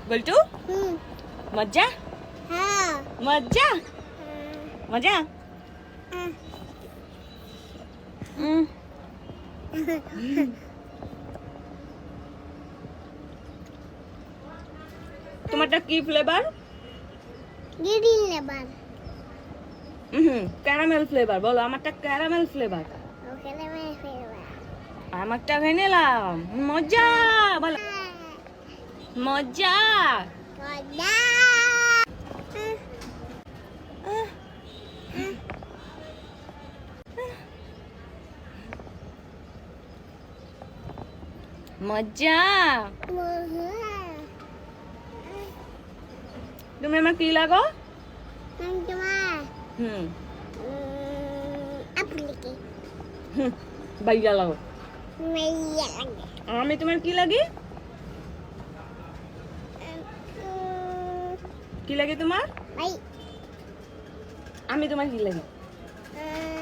বল্টু মজা মজা মজা তোমারটা কি flavour? Green labour caramel flavour. বলো আমারটা ক্যারামেল ফ্লেভার, ওকে লেবার ফেলবা আমারটা ভ্যানিলা। মজা বলো মজা। মজা মজা। তুমি আমার কি লাগো? আপলিকে ভাইয়া লাগো। মেয়া লাগে আমি তোমার কি লাগি? কি লাগে তোমার? ভাই আমি তোমার কি লাগি? উম